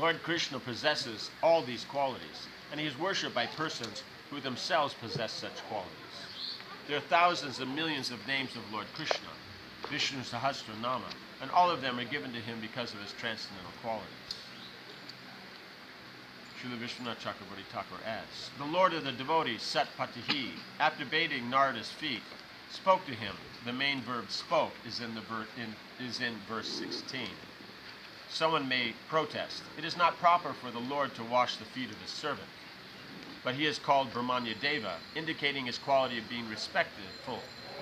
Lord Krishna possesses all these qualities, and he is worshipped by persons who themselves possess such qualities. There are thousands and millions of names of Lord Krishna, Vishnu Sahasranama, and all of them are given to him because of his transcendental qualities. Srila Vishwanath Chakravarti Thakur adds, the Lord of the devotees, Sat Patihi, after bathing Narada's feet, spoke to him. The main verb spoke is in verse 16. Someone may protest, it is not proper for the Lord to wash the feet of his servant. But he is called Brahmanya Deva, indicating his quality of being respectful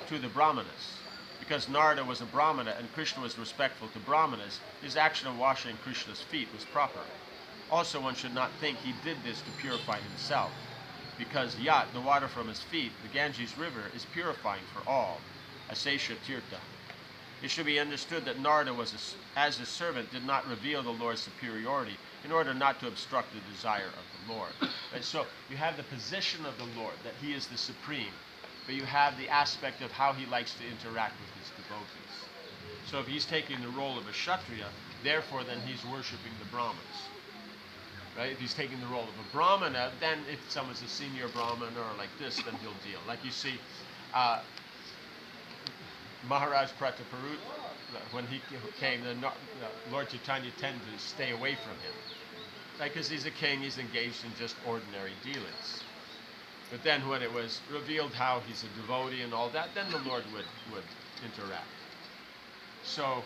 to the Brahmanas. Because Narada was a Brahmana and Krishna was respectful to Brahmanas, his action of washing Krishna's feet was proper. Also, one should not think he did this to purify himself, because Yat, the water from his feet, the Ganges River, is purifying for all, Asesha Tirtha. It should be understood that Narada, as his servant, did not reveal the Lord's superiority in order not to obstruct the desire of the Lord. And so you have the position of the Lord, that he is the supreme, but you have the aspect of how he likes to interact with his devotees. So if he's taking the role of a Kshatriya, therefore then he's worshipping the Brahmins. Right? If he's taking the role of a Brahmana, then if someone's a senior Brahmin or like this, then he'll deal. Like you see, Maharaj Prataparut, when he came, Lord Chaitanya tended to stay away from him. Right? Because he's a king, he's engaged in just ordinary dealings. But then when it was revealed how he's a devotee and all that, then the Lord would interact. So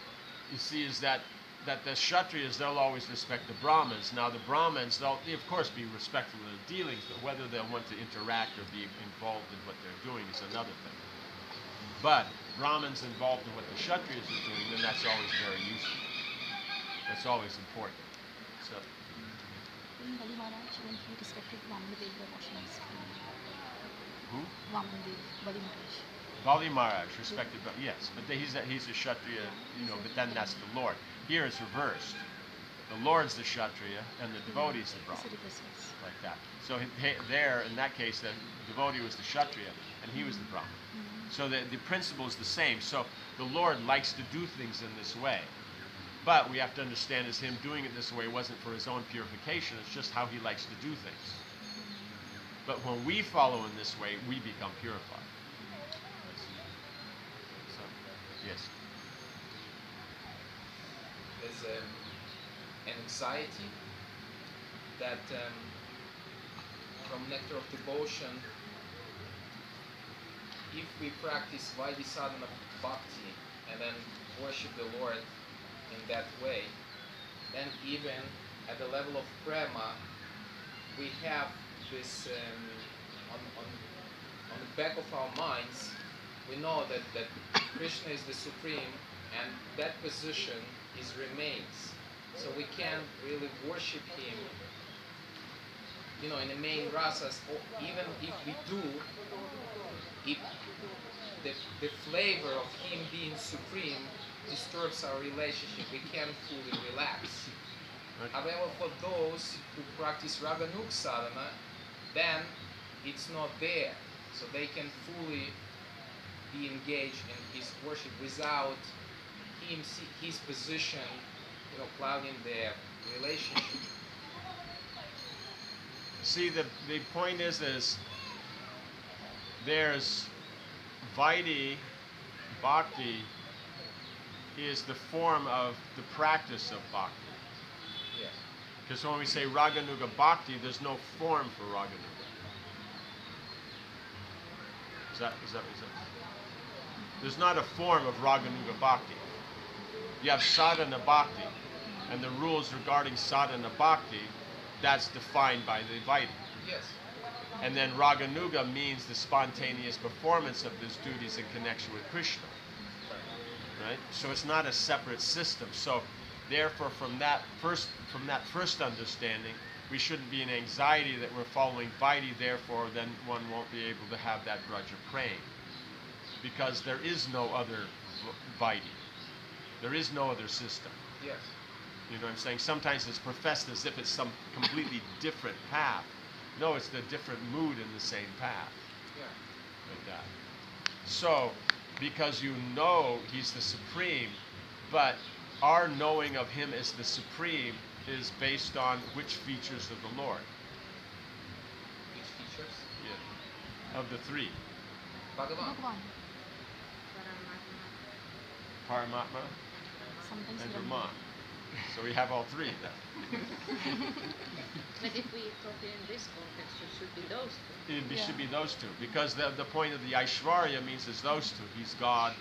you see is that the Kshatriyas, they'll always respect the Brahmins. Now the Brahmins, they'll of course be respectful of the dealings, but whether they'll want to interact or be involved in what they're doing is another thing. But Brahmins involved in what the Kshatriyas are doing, then that's always very useful. That's always important. So. Bali Maharaj, when he respected Vamandev, the washing his feet. Who? Vamandev, Bali Maharaj. Bali Maharaj respected, yes, but he's a Kshatriya, but then that's the Lord. Here it's reversed. The Lord's the Kshatriya and the devotee's the Brahman. Like that. So there, in that case, the devotee was the Kshatriya and he was the Brahman. So the principle is the same. So the Lord likes to do things in this way. But we have to understand is him doing it this way wasn't for his own purification, it's just how he likes to do things. But when we follow in this way, we become purified. So, yes. There's an anxiety that from nectar of devotion, if we practice Vaidhi Sadhana Bhakti and then worship the Lord in that way, then even at the level of prema, we have this on the back of our minds, we know that Krishna is the supreme and that position remains. So we can really worship him, in the main rasas, or even if we do, if the flavor of him being supreme disturbs our relationship, we can't fully relax. However, for those who practice Raganuk sadhana, then it's not there. So they can fully be engaged in his worship without his position, clouding their relationship. See, the point is there's Vaidhi Bhakti is the form of the practice of Bhakti. Yes. Because when we say Raganuga Bhakti, there's no form for Raganuga. Is that? There's not a form of Raganuga Bhakti. You have Sadhana Bhakti, and the rules regarding Sadhana Bhakti, that's defined by the Vaidhi. Yes. And then Raganuga means the spontaneous performance of these duties in connection with Krishna. Right? So it's not a separate system. So therefore from that first understanding, we shouldn't be in anxiety that we're following Vaidhi, therefore then one won't be able to have that grudge of praying. Because there is no other Vaidhi. There is no other system. Yes. You know what I'm saying? Sometimes it's professed as if it's some completely different path. No, it's the different mood in the same path. Yeah. Like that. So, because you know he's the supreme, but our knowing of him as the supreme is based on which features of the Lord? Which features? Yeah. Of the three. Bhagavan. Bhagwan. Paramatma Sometimes and Brahman. Brahman. So we have all three then. But if we talk in this context, it should be those two. It Yeah. should be those two, because the point of the Aishwarya means it's those two. He's God,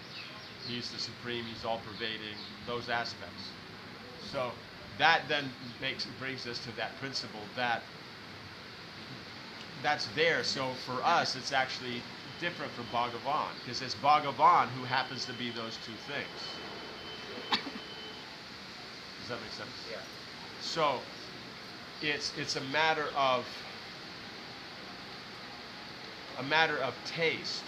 he's the supreme, he's all-pervading, those aspects. So that then brings us to that principle that's there. So for us, it's actually different from Bhagavan, because it's Bhagavan who happens to be those two things. Does that make sense? Yeah. So it's a matter of taste.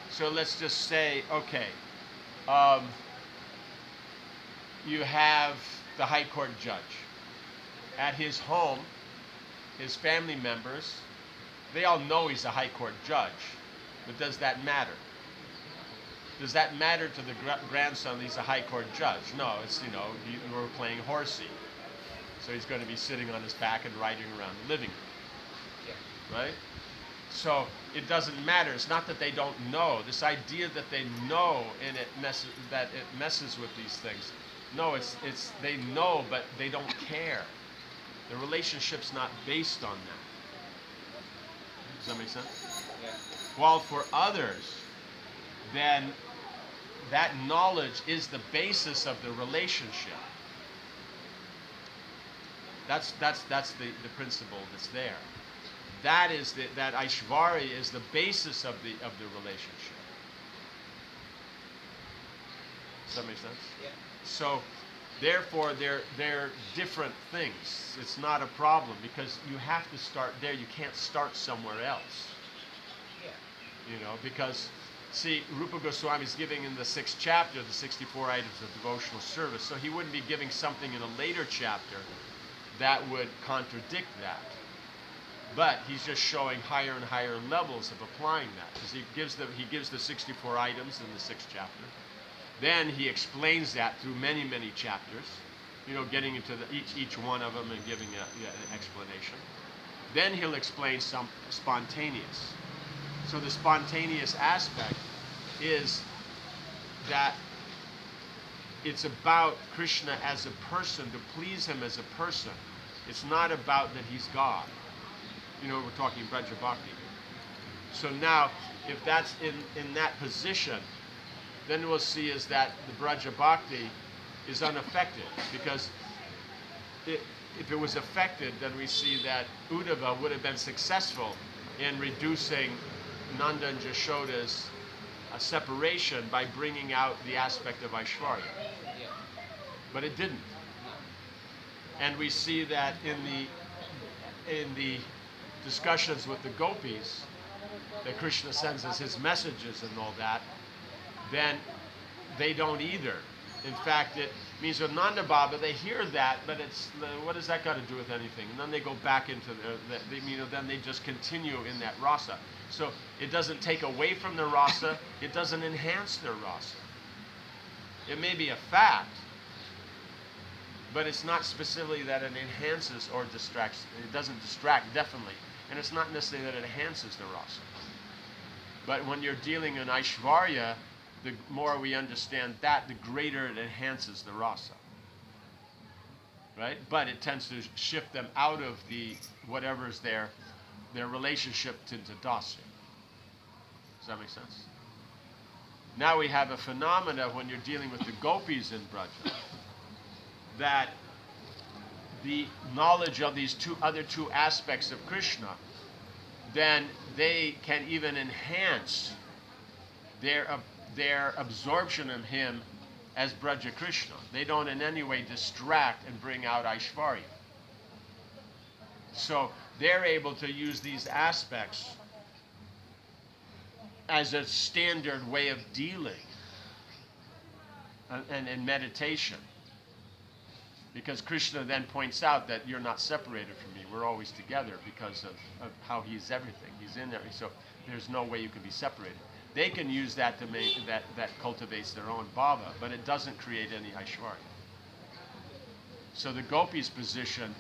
So let's just say, okay, you have the High Court judge. At his home, his family members, they all know he's a High Court judge. But does that matter? Does that matter to the grandson that he's a High Court judge? No, it's, we're playing horsey. So he's going to be sitting on his back and riding around the living room. Yeah. Right? So it doesn't matter. It's not that they don't know. This idea that they know and it messes with these things. No, it's they know, but they don't care. The relationship's not based on that. Does that make sense? Yeah. While for others, then that knowledge is the basis of the relationship. That's the principle that's there. That is that Aishwarya is the basis of the relationship. Does that make sense? Yeah. So, therefore, they're different things. It's not a problem because you have to start there. You can't start somewhere else. Yeah. Because, see, Rupa Goswami is giving in the 6th chapter the 64 items of devotional service. So he wouldn't be giving something in a later chapter that would contradict that. But he's just showing higher and higher levels of applying that, because he gives the 64 items in the 6th chapter. Then he explains that through many, many chapters, getting into each one of them and giving an explanation. Then he'll explain some spontaneous. So the spontaneous aspect is that it's about Krishna as a person, to please him as a person. It's not about that he's God. We're talking Braja Bhakti. So now, if that's in that position, then we'll see is that the Braja Bhakti is unaffected, because if it was affected, then we see that Uddhava would have been successful in reducing Nanda and Jashoda's separation by bringing out the aspect of Aishwarya. Yeah. But it didn't. And we see that in the discussions with the gopis that Krishna sends as his messages and all that, then they don't either. In fact, it means with Nanda Baba, they hear that, but what does that got to do with anything? And then they go back into then they just continue in that rasa. So it doesn't take away from their rasa, it doesn't enhance their rasa. It may be a fact, but it's not specifically that it enhances or distracts. It doesn't distract, definitely. And it's not necessarily that it enhances the rasa. But when you're dealing in Aishwarya, the more we understand that, the greater it enhances the rasa. Right? But it tends to shift them out of the whatever's their relationship to dasya. Does that make sense? Now we have a phenomena when you're dealing with the gopis in Braja, that the knowledge of these other two aspects of Krishna, then they can even enhance their absorption of him as Braja Krishna. They don't in any way distract and bring out Aishwarya. So they're able to use these aspects as a standard way of dealing and meditation. Because Krishna then points out that you're not separated from me. We're always together because of how he's everything. He's in there. So there's no way you can be separated. They can use that to make that cultivates their own bhava, but it doesn't create any Aishwarya. So the gopis' position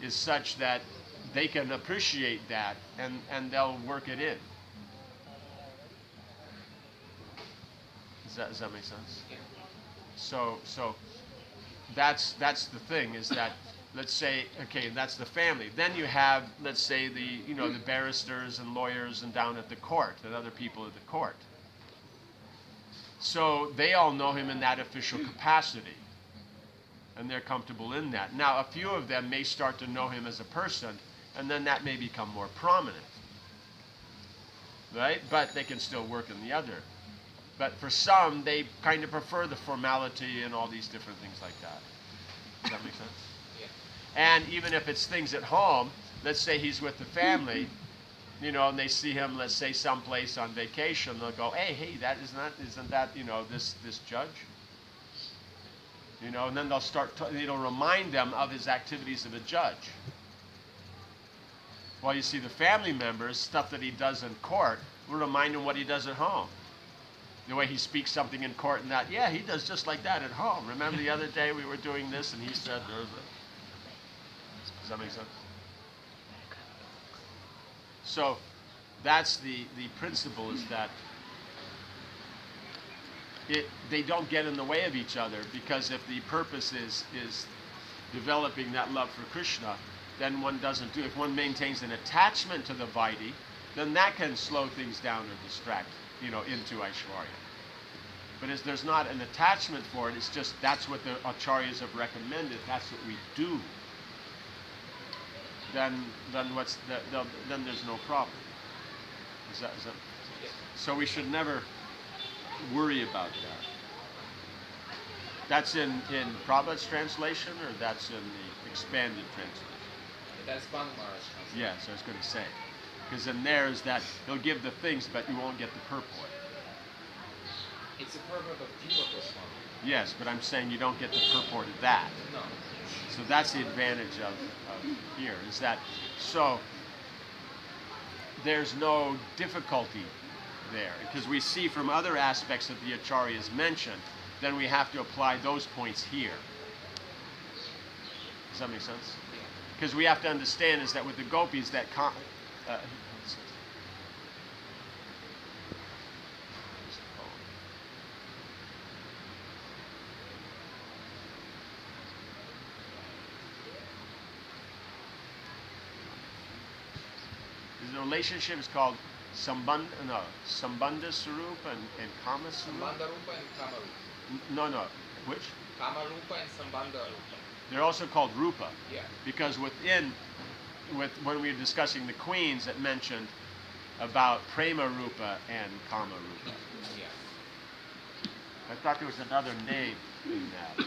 is such that they can appreciate that and they'll work it in. Does that make sense? Yeah. So that's the thing, is that, let's say, okay, that's the family. Then you have, let's say, the barristers and lawyers and down at the court and other people at the court. So they all know him in that official capacity, and they're comfortable in that. Now, a few of them may start to know him as a person, and then that may become more prominent, right? But they can still work in the other. But for some, they kind of prefer the formality and all these different things like that. Does that make sense? Yeah. And even if it's things at home, let's say he's with the family, and they see him, let's say, someplace on vacation, they'll go, hey, isn't that this judge? And then they'll start, it'll remind them of his activities of a judge. While you see the family members, stuff that he does in court will remind him what he does at home. The way he speaks something in court and that, yeah, he does just like that at home. Remember the other day we were doing this and he said, does that make sense? So that's the principle, is that they don't get in the way of each other, because if the purpose is developing that love for Krishna, then one doesn't do. If one maintains an attachment to the Vaidhi, then that can slow things down or distract, into Aishwarya. But as there's not an attachment for it, it's just that's what the acharyas have recommended. That's what we do. Then there's no problem. Is that? So we should never worry about that. That's in Prabhupada's translation, or that's in the expanded translation? That's Bhagavatam Maharaj translation. Yes, I was going to say. Because in there is that he'll give the things, but you won't get the purport. It's a purport of Jiva Goswami. Yes, but I'm saying you don't get the purport of that. No. So that's the advantage of here, is that, so there's no difficulty there. Because we see from other aspects that the acharyas mentioned, then we have to apply those points here. Does that make sense? Because we have to understand is that with the gopis, that the relationship is called Sambandha Sarupa and Kama Sarupa. Sambandha Rupa and Kama Rupa. No. Which? Kama Rupa and Sambandha Rupa. They're also called Rupa. Yeah. Because when we were discussing the queens, it mentioned about Prema Rupa and Kama Rupa. Yeah. I thought there was another name in that.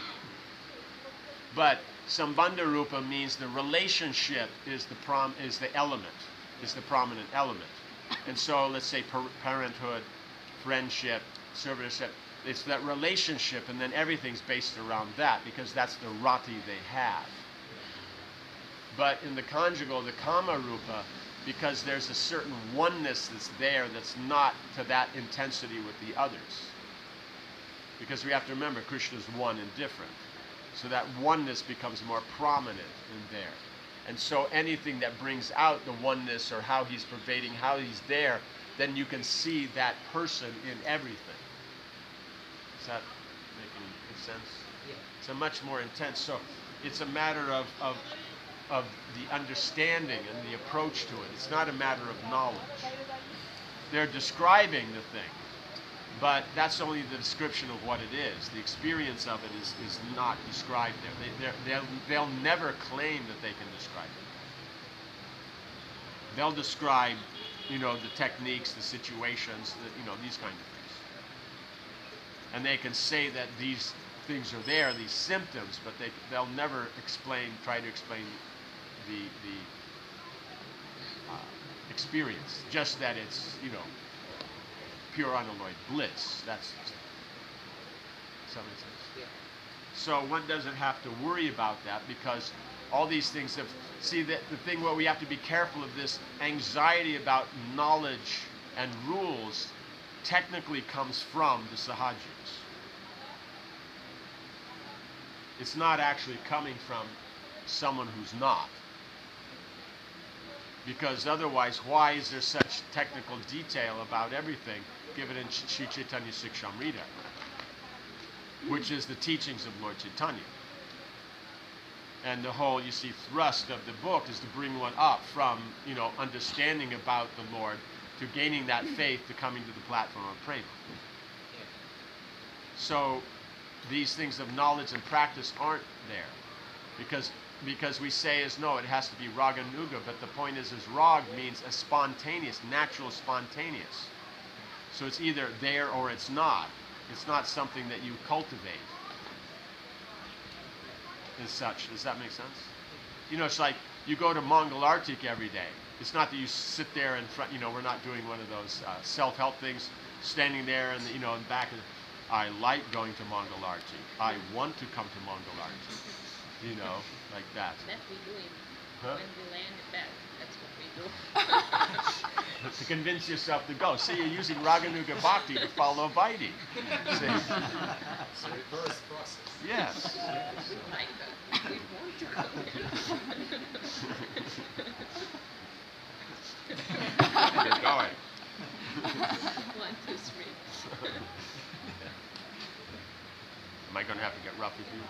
But Sambandha Rupa means the relationship is the element, is the prominent element. And so let's say parenthood, friendship, servitorship, it's that relationship, and then everything's based around that, because that's the rati they have. But in the conjugal, the Kama Rupa, because there's a certain oneness that's there that's not to that intensity with the others. Because we have to remember, Krishna's one and different. So that oneness becomes more prominent in there. And so anything that brings out the oneness, or how he's pervading, how he's there, then you can see that person in everything. Is that making sense? Yeah. It's a much more intense. So it's a matter of the understanding and the approach to it. It's not a matter of knowledge. They're describing the thing, but that's only the description of what it is. The experience of it is not described there. They'll never claim that they can describe it. They'll describe, the techniques, the situations, these kind of things. And they can say that these things are there, these symptoms, but they'll never try to explain the experience. Just that it's, pure unalloyed bliss. Does that make sense? Yeah. So one doesn't have to worry about that, because all these things the thing where we have to be careful of this anxiety about knowledge and rules technically comes from the Sahajis. It's not actually coming from someone who's not. Because otherwise, why is there such technical detail about everything given in Sri Chaitanya Sikshamrita, which is the teachings of Lord Chaitanya? And the whole, you see, thrust of the book is to bring one up from, understanding about the Lord to gaining that faith to coming to the platform of prema. So these things of knowledge and practice aren't there. Because we say it has to be raga nuga, but the point is rag means a spontaneous, natural spontaneous. So it's either there or it's not. It's not something that you cultivate as such. Does that make sense? It's like you go to Mongol Arctic every day. It's not that you sit there in front, we're not doing one of those self-help things, standing there and, in back of, I like going to Mongol Arctic. I want to come to Mongol Arctic. Like that. That we do when we land back. That's what we do. To convince yourself to go. See, you're using Raganuga Bhakti to follow Vaidhi. It's a reverse process. Yes. Like that. We want to go there. You're going. 1, 2, 3. Am I going to have to get rough with you?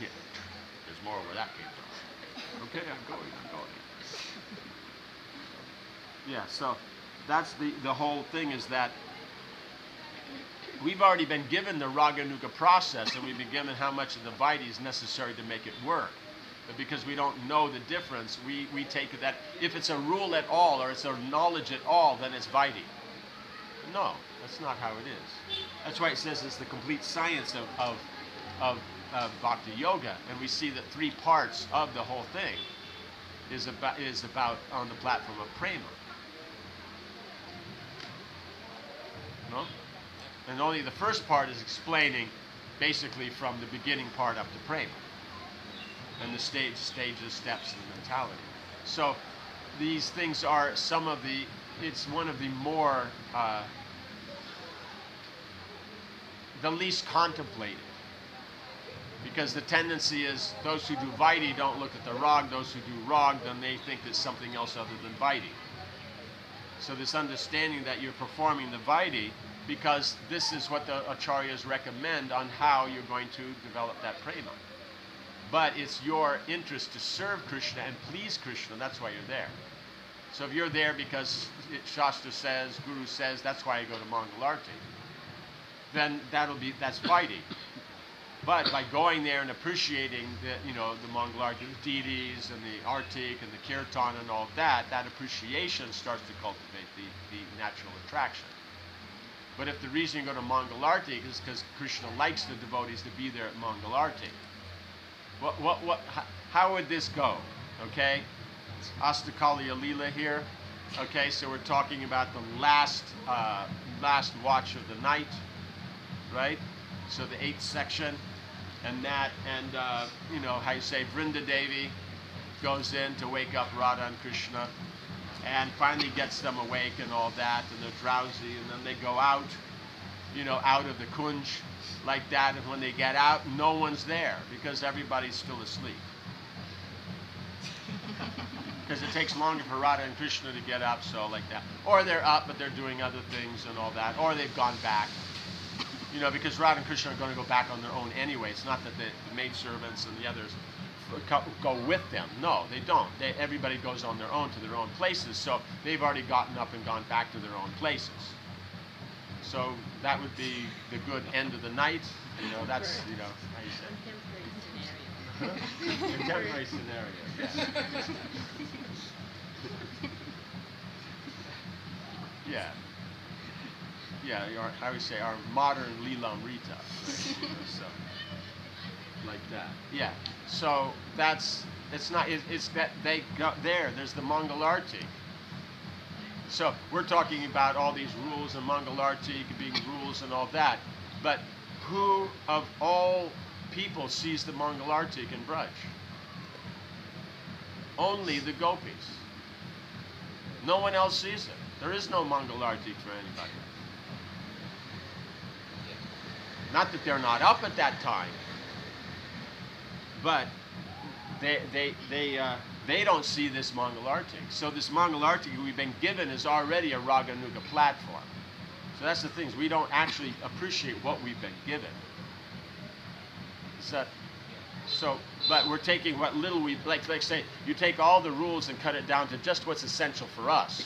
Yeah. There's more where that came from. Okay, I'm going. Yeah, so that's the whole thing, is that we've already been given the Raganuga process, and we've been given how much of the Vaidhi is necessary to make it work. But because we don't know the difference, we take it that if it's a rule at all or it's a knowledge at all, then it's Vaidhi. No, that's not how it is. That's why it says it's the complete science of Bhakti Yoga, and we see that 3 parts of the whole thing is about on the platform of prema. No? And only the first part is explaining basically from the beginning part up to prema, and the stages, steps, and mentality. So these things are it's one of the more the least contemplated. Because the tendency is those who do Vaidhi don't look at the rag, those who do rag, then they think it's something else other than Vaidhi. So this understanding that you're performing the Vaidhi, because this is what the acharyas recommend on how you're going to develop that prema. But it's your interest to serve Krishna and please Krishna, that's why you're there. So if you're there because Shastra says, Guru says, that's why I go to Mongol Arctic, then that's Vaidhi. But by going there and appreciating the Mongol Arctic deities and the Arctic and the Kirtan and all of that appreciation starts to cultivate the natural attraction. But if the reason you go to Mongol Arctic is because Krishna likes the devotees to be there at Mongol Arctic, how would this go? Okay, it's Astakaliya Leela here. Okay, so we're talking about the last watch of the night, right? So the 8th section, and how you say Vrinda Devi goes in to wake up Radha and Krishna, and finally gets them awake and all that, and they're drowsy, and then they go out, out of the kunj like that, and when they get out, no one's there because everybody's still asleep. Because it takes longer for Radha and Krishna to get up, so like that. Or they're up, but they're doing other things and all that, or they've gone back. Because Radha and Krishna are going to go back on their own anyway. It's not that the maidservants and the others go with them. No, they don't. Everybody goes on their own to their own places, so they've already gotten up and gone back to their own places. So that would be the good end of the night. That's, how you say. Contemporary scenario. Contemporary scenario, yeah. Yeah, I would say our modern Lilamrita, right? So, like that. Yeah. So it's that they got there's the Mongol Arctic. So we're talking about all these rules and Mongol Arctic being rules and all that, but who of all people sees the Mongol Arctic in Braj? Only the gopis. No one else sees it. There is no Mongol Arctic for anybody. Not that they're not up at that time, but they don't see this Mangalartik. So this Mangalartik we've been given is already a Raganuga platform. So that's the thing, is we don't actually appreciate what we've been given. So, but we're taking what little we, like say, you take all the rules and cut it down to just what's essential for us.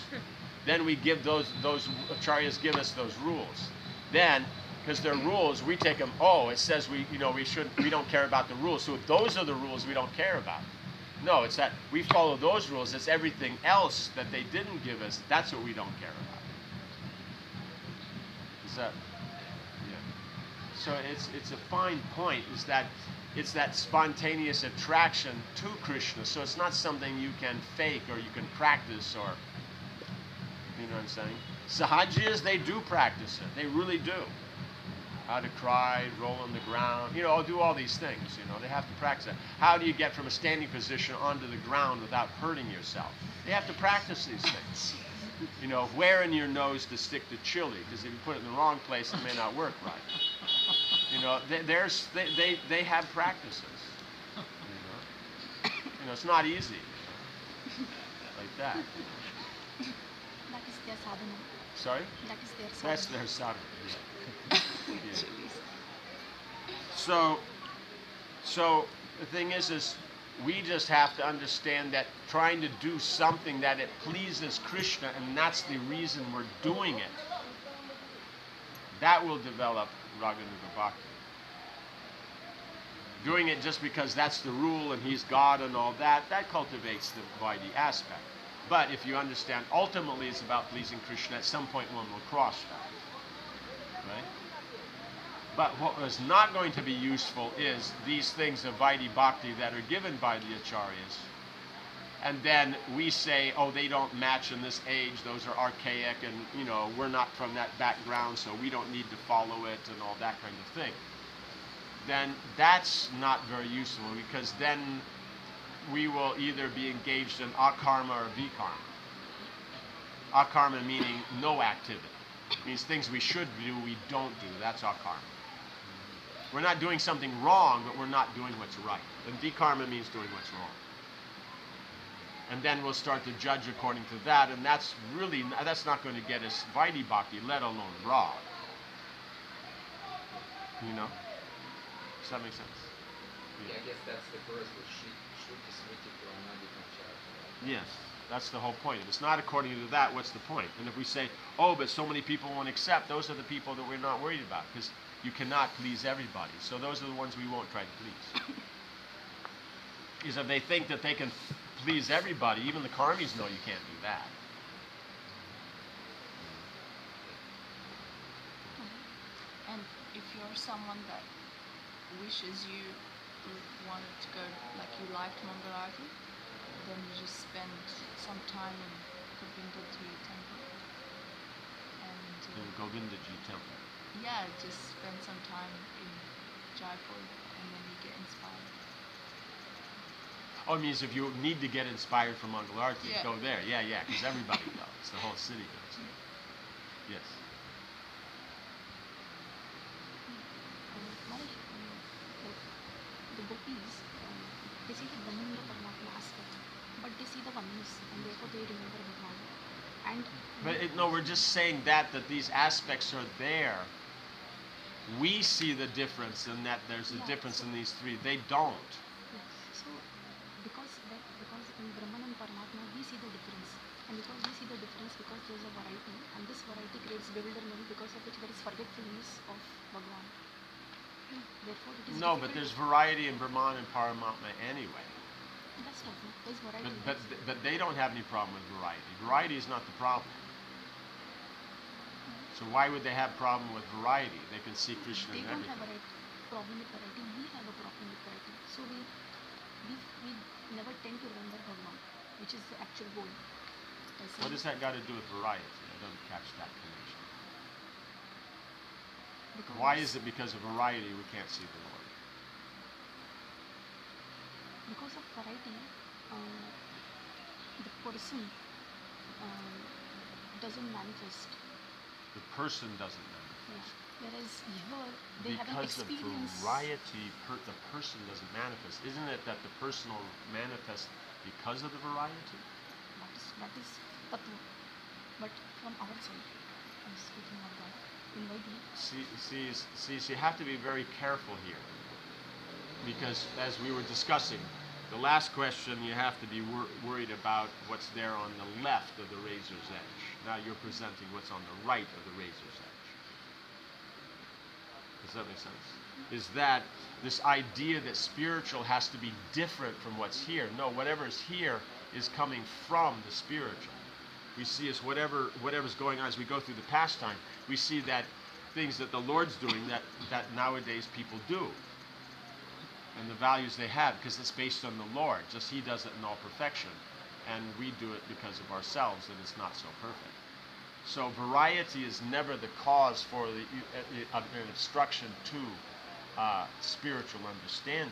Then we give those acharyas give us those rules. Then, because they're rules, we take them, it says we don't care about the rules. So if those are the rules we don't care about. No, it's that we follow those rules. It's everything else that they didn't give us, that's what we don't care about. So it's a fine point, is that it's that spontaneous attraction to Krishna. So it's not something you can fake or you can practice, or, you know what I'm saying? Sahajiyas, they do practice it. They really do. How to cry, roll on the ground, do all these things, they have to practice it. How do you get from a standing position onto the ground without hurting yourself? They have to practice these things. Where in your nose to stick the chili, because if you put it in the wrong place, it may not work right. They have practices. It's not easy. Like that. That is their sadhana. Sorry? That is their sadhana. That's their sadhana. Yeah. So the thing is we just have to understand that trying to do something that it pleases Krishna, and that's the reason we're doing it, that will develop Raganuga Bhakti. Doing it just because that's the rule and he's God and all that cultivates the Vaidhi aspect. But if you understand, ultimately it's about pleasing Krishna, at some point one will cross that. Right? But what is not going to be useful is these things of Vaidhi Bhakti that are given by the acharyas. And then we say, they don't match in this age, those are archaic, and we're not from that background, so we don't need to follow it and all that kind of thing. Then that's not very useful, because then we will either be engaged in akarma or vikarma. Akarma meaning no activity. It means things we should do, we don't do. That's akarma. We're not doing something wrong, but we're not doing what's right. And vikarma means doing what's wrong. And then we'll start to judge according to that, and that's not going to get us Vaidhi Bhakti, let alone Ra. Does that make sense? Yeah, I guess that's the verse with Shruti Smriti Pranadi. Yes, that's the whole point. If it's not according to that, what's the point? And if we say, but so many people won't accept, those are the people that we're not worried about, because you cannot please everybody. So those are the ones we won't try to please. Because if they think that they can please everybody, even the karmis know you can't do that. And if you're someone that wishes you wanted to go, like you liked Mangalarti, then you just spend some time in Govindaji temple. And In Govindaji temple. yeah, just spend some time in Jaipur, and then you get inspired. It means if you need to get inspired from Mangalarti, Yeah. go there. Yeah, because everybody goes. The whole city goes. Yes. Like the gopis, they see the Brahmanda Paramatma aspect, but they see the oneness, and therefore they remember Bhagwan. And But we're just saying that these aspects are there. We see the difference in that there's a difference in these three. They don't. yes, so because in Brahman and Paramatma we see the difference, and because we see the difference, because there is a variety, and this variety creates bewilderment, because of which there is forgetfulness of Bhagwan. Therefore, it is No, but difficult. there's variety in Brahman and Paramatma anyway. That's not. There's variety. But they don't have any problem with variety. Variety is not the problem. So why would they have problem with variety? They can see Krishna They in don't have everything. a problem with variety. We have a problem with variety. So we never tend to remember Bhagwan, which is the actual goal. What does that got to do with variety? I don't catch that connection. Because Why is it because of variety we can't see the Lord? Because of variety, the person doesn't manifest. The person doesn't manifest. Whereas here, they have an Because of experience. variety, the person doesn't manifest. Isn't it that the personal manifests because of the variety? That is tattva. But from our side, I'm speaking of that. In Vaidhi, See, you have to be very careful here. Because as we were discussing, the last question you have to be worried about what's there on the left of the razor's edge. Now you're presenting what's on the right of the razor's edge. Does that make sense? Is that this idea that spiritual has to be different from what's here? No, whatever's here is coming from the spiritual. We see as whatever's going on as we go through the pastime, we see that things that the Lord's doing that nowadays people do. And the values they have, because it's based on the Lord. Just He does it in all perfection. And we do it because of ourselves, and it's not so perfect. So variety is never the cause for an obstruction to spiritual understanding.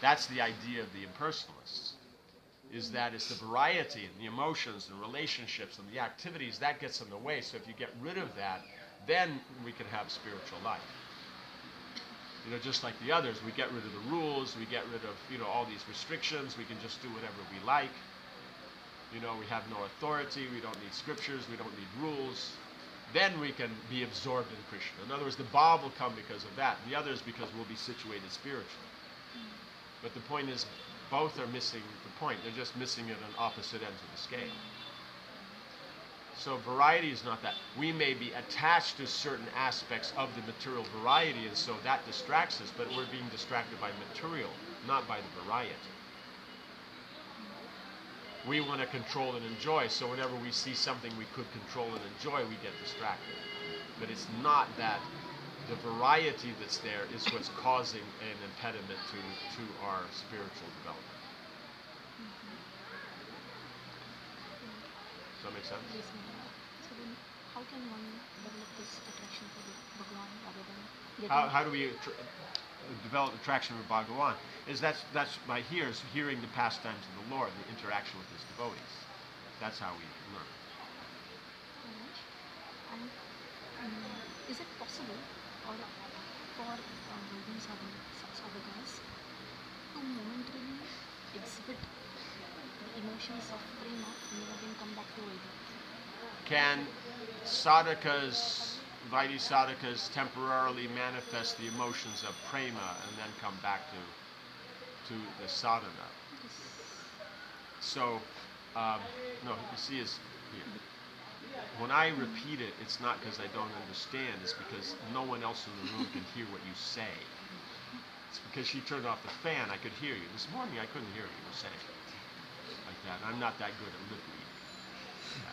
That's the idea of the impersonalists. Is that it's the variety and the emotions and relationships and the activities that gets in the way. So if you get rid of that, then we can have spiritual life. Just like the others, we get rid of the rules, we get rid of, all these restrictions, we can just do whatever we like. We have no authority, we don't need scriptures, we don't need rules. Then we can be absorbed in Krishna. In other words, the Bhav will come because of that. The others because we'll be situated spiritually. But the point is, both are missing the point. They're just missing it on opposite ends of the scale. So variety is not that. We may be attached to certain aspects of the material variety, and so that distracts us, but we're being distracted by material, not by the variety. We want to control and enjoy, so whenever we see something we could control and enjoy, we get distracted. But it's not that the variety that's there is what's causing an impediment to our spiritual development. Does that make sense? yes, Madam. So then, how can one develop this attraction for the Bhagavan rather than getting... How do we develop attraction for Bhagavan? That's by hearing the pastimes of the Lord, the interaction with His devotees. That's how we learn. And is it possible for these sadhakas to momentarily exhibit the emotions of prema and then come back to Vaidhi? Can Vaidhi sadhakas temporarily manifest the emotions of prema and then come back to the sadhana? Yes. So, no, you see, is here. When I repeat it, it's not because I don't understand. It's because no one else in the room can hear what you say. It's because she turned off the fan. I could hear you. This morning I couldn't hear what you were saying like that. I'm not that good at lip reading.